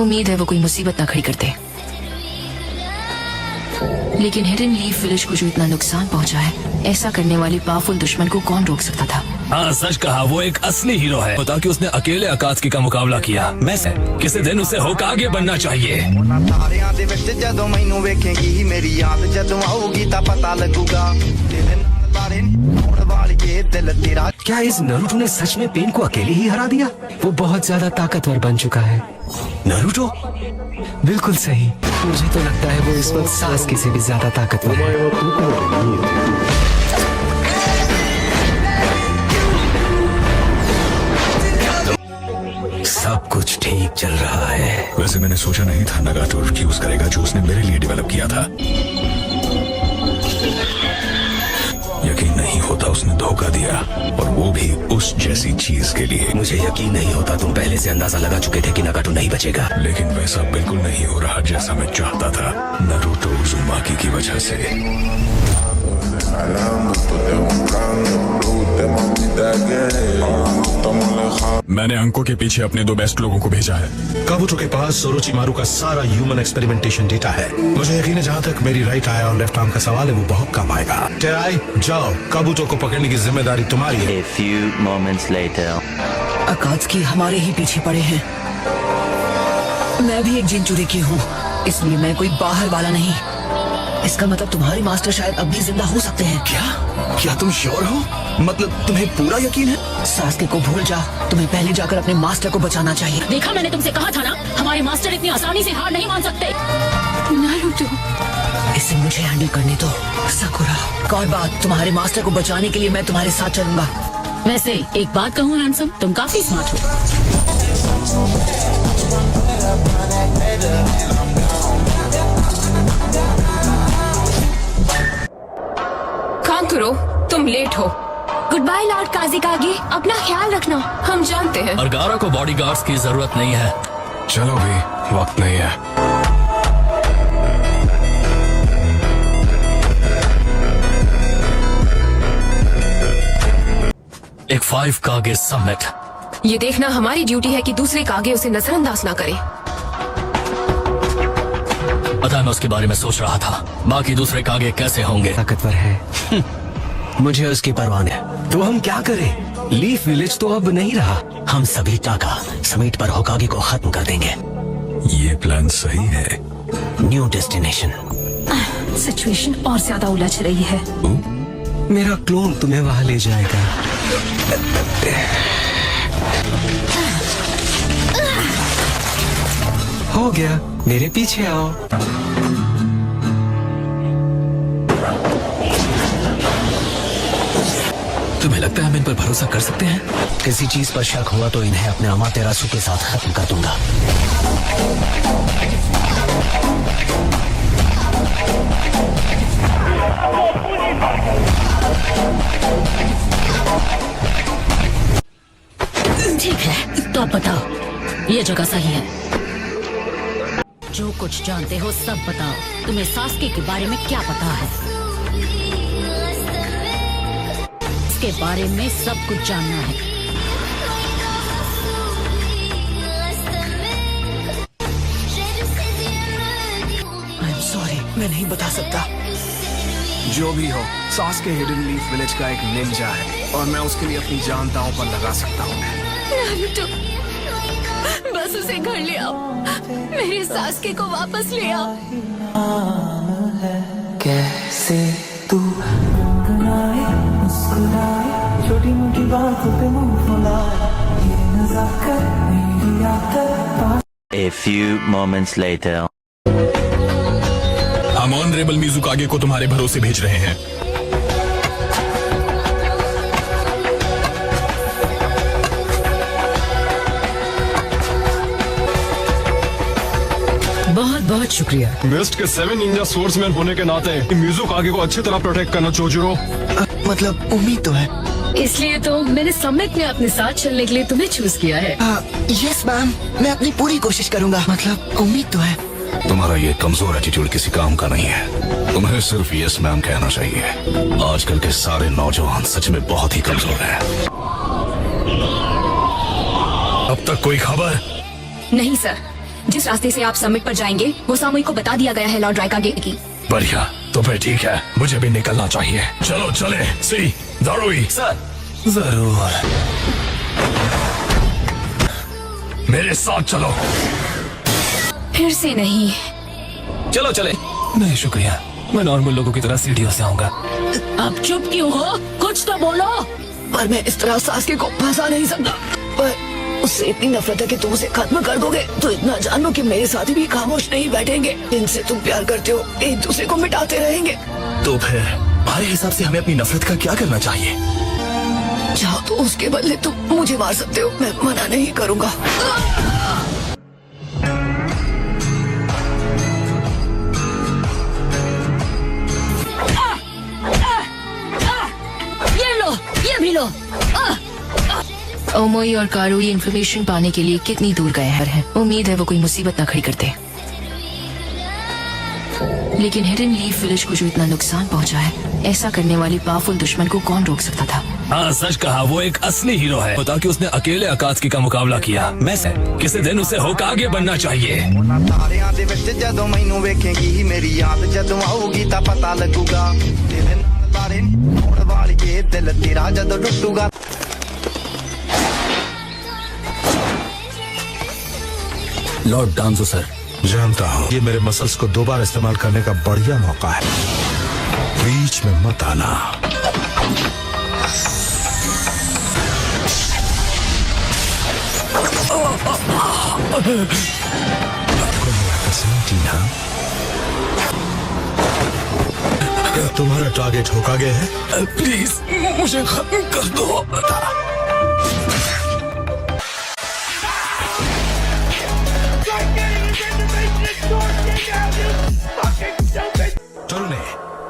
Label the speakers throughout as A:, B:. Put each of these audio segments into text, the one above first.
A: उम्मीद है वो कोई मुसीबत ना खड़ी करते। लेकिन हिडन लीफ विलेज को जो इतना नुकसान पहुंचा है, ऐसा करने वाले पावरफुल दुश्मन को कौन रोक सकता था?
B: हाँ, सच कहा, वो एक असली हीरो है। पता कि उसने अकेले अकात्सुकी का मुकाबला किया। मैं किसी दिन उसे होकागे बनना चाहिए।
C: ਜਦੋਂ ਮੈਨੂੰ ਵੇਖੇਗੀ ਮੇਰੀ ਯਾਦ ਜਦੋਂ ਆਊਗੀ ਤਾਂ ਪਤਾ ਲੱਗੂਗਾ ਤੇਰੇ ਨਾਲ ਬਾਰੇ ਹੋਣ ਵਾਲੀਏ ਦਿਲ ਤੇਰਾ।
D: क्या इस नारुतो ने सच में पेन को अकेले ही हरा दिया? वो बहुत ज्यादा ताकतवर बन चुका है। नारुतो? बिल्कुल सही। मुझे तो लगता है वो इस वक्त सासुके से भी ज्यादा ताकतवर है। सब कुछ ठीक चल रहा है।
E: वैसे मैंने सोचा नहीं था नगाटो यूज करेगा जो उसने मेरे लिए डेवलप किया था। यकीन नहीं होता उसने धोखा दिया, और वो भी उस जैसी चीज के लिए।
D: मुझे यकीन नहीं होता तुम पहले से अंदाजा लगा चुके थे कि नगाटो नहीं बचेगा।
E: लेकिन वैसा बिल्कुल नहीं हो रहा जैसा मैं चाहता था, नारुतो उज़ुमाकी की वजह से। मैंने अंकों के पीछे अपने 2 बेस्ट लोगों को भेजा है।
F: काबुतो के पास ओरोचिमारू का सारा ह्यूमन एक्सपेरिमेंटेशन डेटा है। मुझे यकीन है जहाँ तक मेरी राइट आई और लेफ्ट आर्म का सवाल है वो बहुत काम आएगा। टेराई, जाओ, काबुतो को पकड़ने की जिम्मेदारी तुम्हारी है।
G: A few moments later.
A: अकात्सुकी हमारे ही पीछे पड़े हैं। मैं भी एक जिनचुरी की हूँ, इसलिए मैं कोई बाहर वाला नहीं। इसका मतलब तुम्हारे मास्टर शायद अब भी जिंदा हो सकते हैं।
D: क्या तुम श्योर हो? मतलब तुम्हें पूरा यकीन है?
A: सासुके को भूल जा, तुम्हें पहले जाकर अपने मास्टर को बचाना चाहिए।
H: देखा, मैंने तुमसे कहा था ना, हमारे मास्टर इतनी आसानी से हार नहीं मान सकते।
A: नारुतो, इसे मुझे हैंडल करने दो। साकुरा, और बात, तुम्हारे मास्टर को बचाने के लिए मैं तुम्हारे साथ चलूंगा।
H: वैसे एक बात कहूँ हैंडसम, तुम काफी स्मार्ट हो।
I: कांतुरो, तुम लेट हो। गुड बाय लॉर्ड काज़िकागे, अपना ख्याल रखना। हम जानते हैं।
B: और गारा को बॉडीगार्ड्स की जरूरत नहीं है।
E: चलो भी, वक्त नहीं है।
B: एक 5 कागे समिट।
I: ये देखना हमारी ड्यूटी है कि दूसरे कागे उसे नजरअंदाज ना करे।
B: पता है, मैं उसके बारे में सोच रहा था, बाकी दूसरे कागे कैसे होंगे।
D: ताकतवर है। मुझे उसकी परवाह है। तो हम क्या करें? लीफ विलेज तो अब नहीं रहा। हम सभी टाका समिट पर होकागे को खत्म कर देंगे।
E: ये प्लान सही है।
D: New destination.
I: सिचुएशन और ज्यादा उलझ रही है।
D: मेरा क्लोन तुम्हें वहां ले जाएगा। हो गया, मेरे पीछे आओ।
B: तुम्हें लगता है हम इन पर भरोसा कर सकते हैं?
D: किसी चीज पर शक हुआ तो इन्हें अपने अमातेरासु के साथ खत्म कर दूंगा।
H: ठीक है, तो अब बताओ, ये जगह सही है? जो कुछ जानते हो सब बताओ। तुम्हें सासुके के बारे में क्या पता है? इसके बारे में सब कुछ जानना है।
D: आई एम सॉरी, मैं नहीं बता सकता।
J: जो भी हो, सासुके हिडन लीफ विलेज का एक निंजा है, और मैं उसके लिए अपनी जान दांव पर लगा सकता हूँ।
I: नारुतो, बस उसे घर ले आओ। मेरे सासुके को वापस ले आओ।
C: कैसे तू मुस्कुराए, छोटी मोटी बातों पे मुंह फुलाए, ये नज़ाकत मेरी आदत।
G: A few moments later.
E: हम ऑनरेबल मिज़ुकागे को तुम्हारे भरोसे भेज रहे हैं।
A: बहुत बहुत शुक्रिया।
F: वेस्ट के 7 निंजा सोर्समैन होने के नाते मिज़ुकागे को अच्छी तरह प्रोटेक्ट करना चोजोरो।
D: मतलब उम्मीद तो है।
I: इसलिए तो मैंने समिट में अपने साथ चलने के लिए तुम्हें चूज किया है।
D: यस मैम, मैं अपनी पूरी कोशिश करूंगा। मतलब उम्मीद तो है।
E: तुम्हारा ये कमजोर एटीट्यूड किसी काम का नहीं है। तुम्हें सिर्फ यस मैम कहना चाहिए। आजकल के सारे नौजवान सच में बहुत ही कमजोर हैं।
B: अब तक कोई खबर?
I: नहीं सर, जिस रास्ते से आप समिट पर जाएंगे वो सामूहिक को बता दिया गया है लॉर्ड राइका गेट की।
B: बढ़िया, तो फिर ठीक है, मुझे भी निकलना चाहिए। चलो चले। सी दारुई
D: सर।
B: जरूर, मेरे साथ चलो।
I: फिर से नहीं।
D: चलो चले।
B: नहीं शुक्रिया, मैं नॉर्मल लोगों की तरह सीढ़ियों से आऊंगा।
H: आप चुप क्यों हो? कुछ तो बोलो।
A: पर मैं इस तरह सासके को फंसा नहीं सकता। पर उससे इतनी नफरत है कि तुम उसे खत्म कर दोगे तो इतना जान लो कि मेरे साथी भी खामोश नहीं बैठेंगे। इनसे तुम प्यार करते हो, एक दूसरे को मिटाते रहेंगे।
J: तो फिर हमारे हिसाब से हमें अपनी नफरत का क्या करना चाहिए?
A: चाहो तो उसके बदले तुम मुझे मार सकते हो, मैं मना नहीं करूँगा।
H: ये लो, ये भी लो।
A: ओमोई और कारू ये इन्फॉर्मेशन पाने के लिए कितनी दूर गए हैं। उम्मीद है वो कोई मुसीबत ना खड़ी करते। लेकिन हिडन लीफ विलेज को जो इतना नुकसान पहुंचा है, ऐसा करने वाले पावरफुल दुश्मन को कौन रोक सकता था?
B: हाँ सच कहा, वो एक असली हीरो है। पता कि उसने अकेले अकात्सुकी का मुकाबला किया। मैं किसी दिन उसे होकागे बनना चाहिए।
C: ਤਾਰਿਆਂ ਦੇ ਵਿੱਚ ਜਦੋਂ ਮੈਨੂੰ ਵੇਖੇਂਗੀ ਮੇਰੀ ਯਾਦ ਜਦੋਂ ਆਊਗੀ ਤਾਂ ਪਤਾ ਲੱਗੂਗਾ ਤੇਰੇ ਨਾਲ ਤਾਰੇ ਹੋਣ ਵਾਲੀਏ ਦਿਲ ਤੇਰਾ ਜਦੋਂ ਟੁੱਟੂਗਾ।
B: Lord डांजो sir.
F: जानता हूँ, ये मेरे मसल्स को दोबारा इस्तेमाल करने का बढ़िया मौका है। बीच में मत आना। तुम्हारा टारगेट होकागे है?
B: प्लीज मुझे खत्म कर दो।
F: टोरुने,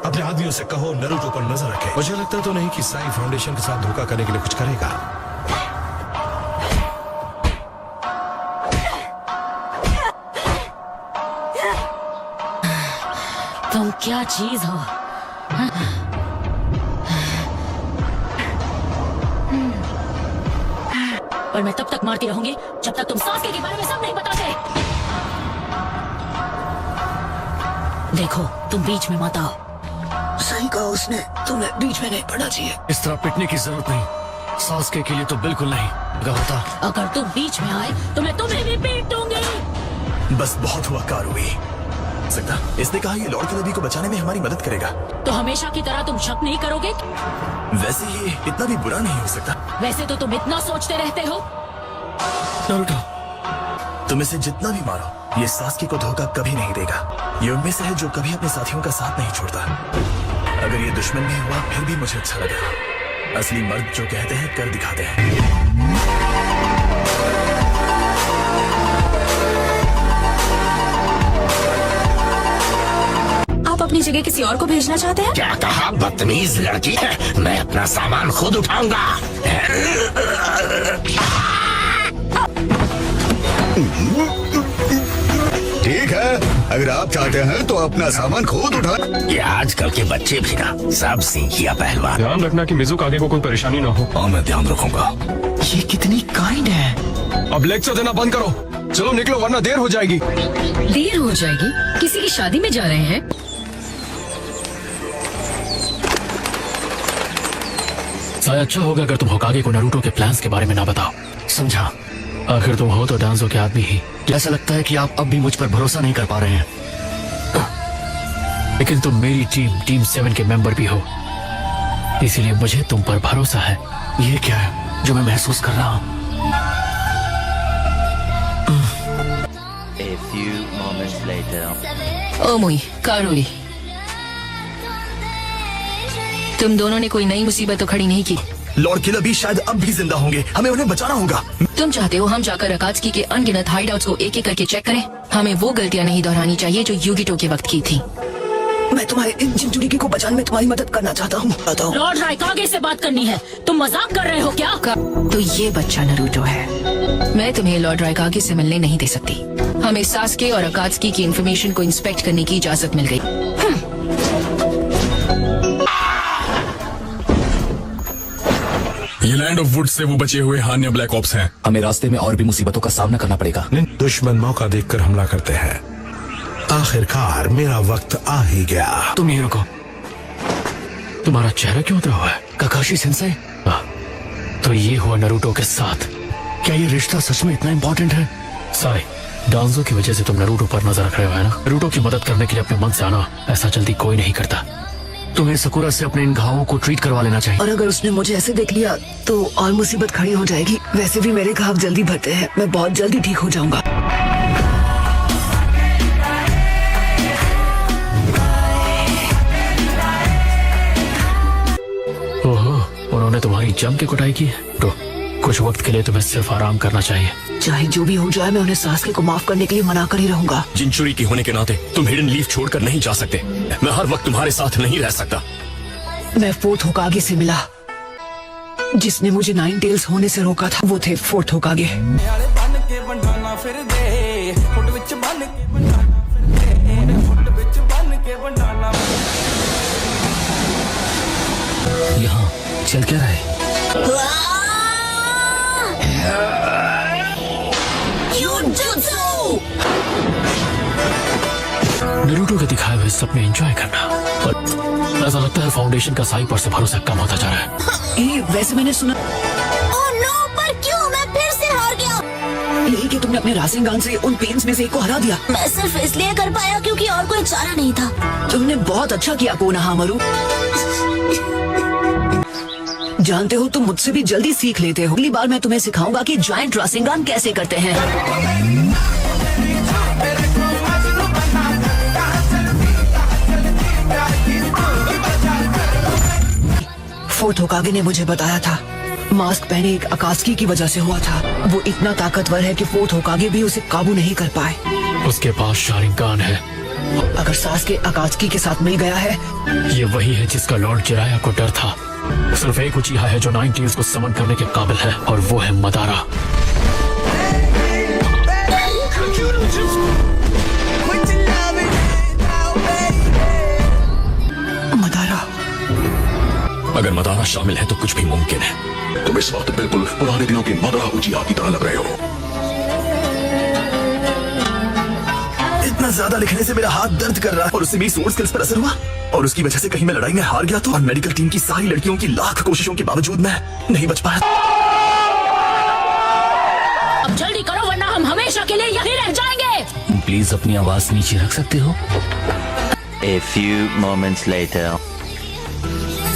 F: अपने आदमियों से कहो नरूटो पर नजर रखे। मुझे लगता तो नहीं कि साई फाउंडेशन के साथ धोखा करने के लिए कुछ करेगा।
H: तुम क्या चीज हो? पर मैं तब तक मारती रहूंगी जब तक तुम सासके के बारे में सब नहीं बताते। देखो, तुम बीच में मत आओ।
A: सही कहा उसने, तुम्हें बीच में नहीं पड़ना चाहिए।
J: इस तरह पिटने की जरूरत नहीं। सासके के लिए तो बिल्कुल नहीं। अगर होता,
H: अगर तुम बीच में आए तो मैं तुम्हें भी पीट दूंगी।
J: बस बहुत हुआ कारुई। सकता, इसने कहा ये लॉर्ड किलबी को बचाने में हमारी मदद करेगा।
H: तो हमेशा की तरह तुम शक नहीं करोगे?
J: वैसे ये इतना भी बुरा नहीं हो सकता।
H: वैसे तो तुम इतना सोचते रहते हो।
J: नारुतो, तुम इसे जितना भी मारो, ये सासके को धोखा कभी नहीं देगा। ये उनमें से है जो कभी अपने साथियों का साथ नहीं छोड़ता। अगर ये दुश्मन भी हुआ फिर भी मुझे अच्छा लगा। असली मर्द जो कहते हैं कर दिखाते हैं।
I: आप अपनी जगह किसी और को भेजना चाहते हैं?
K: क्या कहा? बदतमीज लड़की है। मैं अपना सामान खुद उठाऊंगा।
E: ठीक है, अगर आप चाहते हैं तो अपना सामान खुद उठा।
K: ये आजकल के बच्चे भी ना सब सीखिया पहलवान।
J: ध्यान रखना कि मिजुकागे को कोई परेशानी ना हो।
E: हाँ, मैं ध्यान रखूंगा।
D: ये कितनी काइंड है।
J: अब लेक्चर देना बंद करो। चलो निकलो वरना देर हो जाएगी।
H: देर हो जाएगी? किसी की शादी में जा रहे हैं?
B: शायद अच्छा होगा अगर तुम होकागे को नारुतो के प्लान्स के बारे में ना बताओ। समझा? आखिर तुम हो तो डांजो के आदमी ही। ऐसा लगता है कि आप अब भी मुझ पर भरोसा नहीं कर पा रहे हैं, लेकिन तुम मेरी टीम 7 के मेंबर भी हो, इसीलिए मुझे तुम पर भरोसा है। ये क्या है जो मैं महसूस कर रहा हूँ?
G: A few moments later.
A: ओमोई, कारुई, तुम दोनों ने कोई नई मुसीबत तो खड़ी नहीं की।
J: लॉर्ड किलबी शायद अब भी जिंदा होंगे। हमें उन्हें बचाना होगा।
A: तुम चाहते हो हम जाकर अकात्सुकी के अनगिनत हाइडआउट्स को एक एक करके चेक करें? हमें वो गलतियां नहीं दोहरानी चाहिए जो युगिटो के वक्त की थी। मैं तुम्हारे इन जिंजुरिकी को बचाने में तुम्हारी मदद करना चाहता हूँ। बताओ।
H: लॉर्ड राइकागे से बात करनी है। तुम मजाक कर रहे हो क्या?
A: तो ये बच्चा नारुतो है। मैं तुम्हें लॉर्ड राइकागे से मिलने नहीं दे सकती। हमें सासके और अकात्सुकी की इंफॉर्मेशन को इंस्पेक्ट करने की इजाजत मिल गई।
J: ये लैंड ऑफ वुड से वो बचे हुए हान्या ब्लैक ऑप्स हैं।
B: हमें रास्ते में और भी मुसीबतों का सामना करना पड़ेगा।
F: दुश्मन मौका देखकर हमला करते हैं। आखिरकार मेरा वक्त आ ही गया।
B: तुम यहीं रुको। तुम्हारा चेहरा क्यों उतरा हुआ है? काकाशी सेंसेई? तो ये हुआ नरूटो के साथ। क्या ये रिश्ता सच में इतना इम्पोर्टेंट है? साई, डांजो की वजह से तुम नरूटो पर नजर रख रहे हो, है ना? नरूटो की मदद करने के लिए अपने मन से आना ऐसा जल्दी कोई नहीं करता। तुम्हें सकुरा से अपने इन घावों को ट्रीट करवा लेना चाहिए।
A: और अगर उसने मुझे ऐसे देख लिया तो और मुसीबत खड़ी हो जाएगी। वैसे भी मेरे घाव जल्दी भरते हैं, मैं बहुत जल्दी ठीक हो जाऊंगा।
B: ओहो, उन्होंने तुम्हारी जम के कुटाई की है। तो कुछ वक्त के लिए तुम्हें सिर्फ आराम करना चाहिए।
A: चाहे जो भी हो जाए, मैं उन्हें सासके को माफ करने के लिए मना कर ही रहूंगा।
J: जिनचुरी की होने के नाते तुम हिडन लीफ छोड़कर नहीं जा सकते। मैं हर वक्त तुम्हारे साथ नहीं रह सकता।
A: मैं फोर्थ होकागे से मिला। जिसने मुझे 9 टेल्स होने से रोका था वो थे फोर्थ होकागे।
B: यहाँ चल क्या रहा है? नरूटो के दिखाए हुए सपने एंजॉय करना। और ऐसा लगता है फाउंडेशन का साई पर से भरोसा कम होता जा रहा है।
A: वैसे मैंने सुना
I: ओह नो, पर क्यों? मैं फिर से हार गया।
A: यही कि तुमने अपने रासेंगान से उन पेंस में से एक को हरा दिया।
I: मैं सिर्फ इसलिए कर पाया क्योंकि और कोई चारा नहीं था।
A: तुमने बहुत अच्छा किया कोनोहामारू। जानते हो, तुम मुझसे भी जल्दी सीख लेते हो। अगली बार मैं तुम्हें सिखाऊंगा कि जायंट रासेंगान कैसे करते हैं। फोर्थ होकागे ने मुझे बताया था, मास्क पहने एक अकात्सुकी की वजह से हुआ था। वो इतना ताकतवर है कि फोर्थ होकागे भी उसे काबू नहीं कर पाए।
B: उसके पास शारिंगान है।
A: अगर सासके अकात्सुकी के साथ मिल गया है,
B: ये वही है जिसका लॉर्ड जिराया को डर था। सिर्फ एक उचीहा है जो 9 टेल्स को समन करने के काबिल है, और वो है मदारा।
A: मदारा।
J: अगर मदारा शामिल है तो कुछ भी मुमकिन है।
E: तुम इस वक्त बिल्कुल पुराने दिनों की मदरा उचिहा की तरह लग रहे हो।
J: इतना ज्यादा लिखने से मेरा हाथ दर्द कर रहा है और उससे मेरी सोर्स स्किल्स पर असर हुआ, और उसकी वजह से कहीं मैं लड़ाई में हार गया तो। और मेडिकल टीम की सारी लड़कियों की लाख कोशिशों के बावजूद मैं नहीं बच पाया।
H: अब जल्दी करो वरना हम हमेशा के लिए यहीं रह जाएंगे।
B: प्लीज अपनी आवाज नीचे रख सकते हो?
G: A few moments later.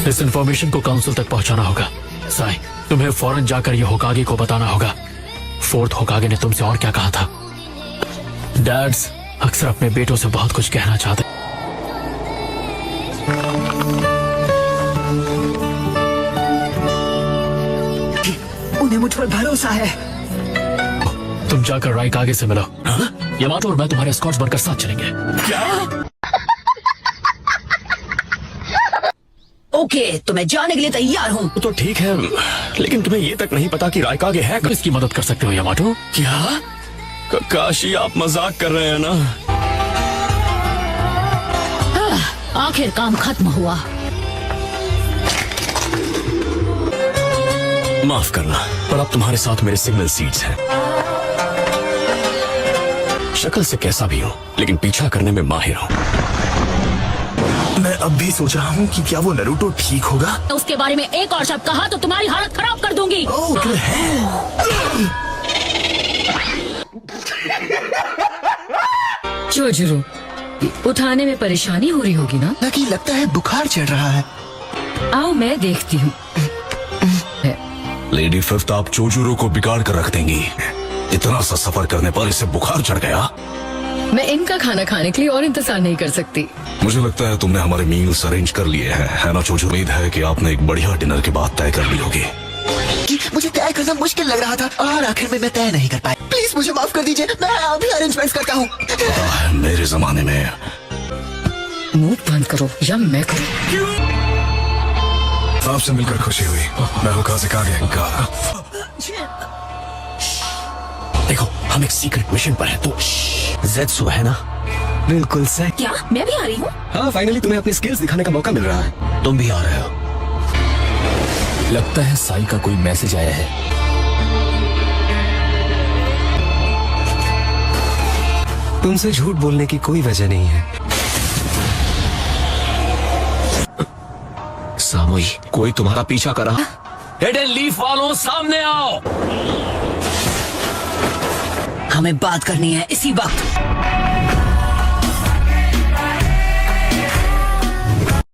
B: इस इंफॉर्मेशन को काउंसिल तक पहुंचाना होगा। साई, तुम्हें फौरन जाकर ये होकागे को बताना होगा। फोर्थ होकागे ने तुमसे और क्या कहा था? डैड्स अक्सर अपने बेटों से बहुत कुछ कहना चाहते।
A: उन्हें मुझ पर भरोसा है।
B: तुम जाकर राइकागे से मिलो। यामातो और मैं तुम्हारे स्कॉट्स बनकर साथ चलेंगे।
A: ओके, तो मैं जाने के लिए तैयार हूँ।
J: तो ठीक है, लेकिन तुम्हें ये तक नहीं पता कि राइकागे है।
B: इसकी मदद कर सकते हो यामातो।
J: क्या काशी, आप मजाक कर रहे हैं ना?
H: आखिर काम खत्म हुआ।
J: माफ करना, पर अब तुम्हारे साथ मेरे सिग्नल सीड्स हैं। शक्ल से कैसा भी हो, लेकिन पीछा करने में माहिर हूँ। मैं अब भी सोच रहा हूँ कि क्या वो नरूटो ठीक होगा।
H: उसके बारे में एक और शब्द कहा तो तुम्हारी हालत खराब कर दूंगी।
L: जोजुरो, उठाने में परेशानी हो रही होगी ना?
D: लकी, लगता है बुखार चढ़ रहा है।
L: आओ मैं देखती हूँ।
E: लेडी फिफ्थ, आप जोजुरो को बिगाड़ कर रख देंगी। इतना सा सफर करने पर इसे बुखार चढ़ गया।
L: मैं इनका खाना खाने के लिए और इंतजार नहीं कर सकती।
E: मुझे लगता है तुमने हमारे मील्स अरेंज कर लिए हैं, है ना जोजुरो? उम्मीद है कि आपने एक बढ़िया डिनर के बाद तय कर ली होगी।
D: मुझे तय करना मुश्किल लग रहा था और आखिर में मैं तय नहीं कर पाया। प्लीज मुझे माफ कर दीजिए, मैं अभी अरेंजमेंट्स करता हूँ।
E: पता है, मेरे जमाने में।
L: मुंह बंद करो या मैं करूँ।
J: आपसे मिलकर खुशी हुई। मैं हूँ काज़िकागे का। देखो, हम एक सीक्रेट मिशन पर हैं, तो ज़ेत्सु है ना?
D: बिल्कुल सही।
H: क्या मैं भी आ रही हूँ?
D: हाँ, फाइनली तुम्हें अपनी स्किल्स दिखाने का मौका मिल रहा है।
J: तुम भी आ रहे हो। लगता है साई का कोई मैसेज आया है।
D: तुमसे झूठ बोलने की कोई वजह नहीं है।
J: सामोई, कोई तुम्हारा पीछा कर रहा।
B: हिडन लीफ वालों, सामने आओ।
A: हमें बात करनी है इसी वक्त।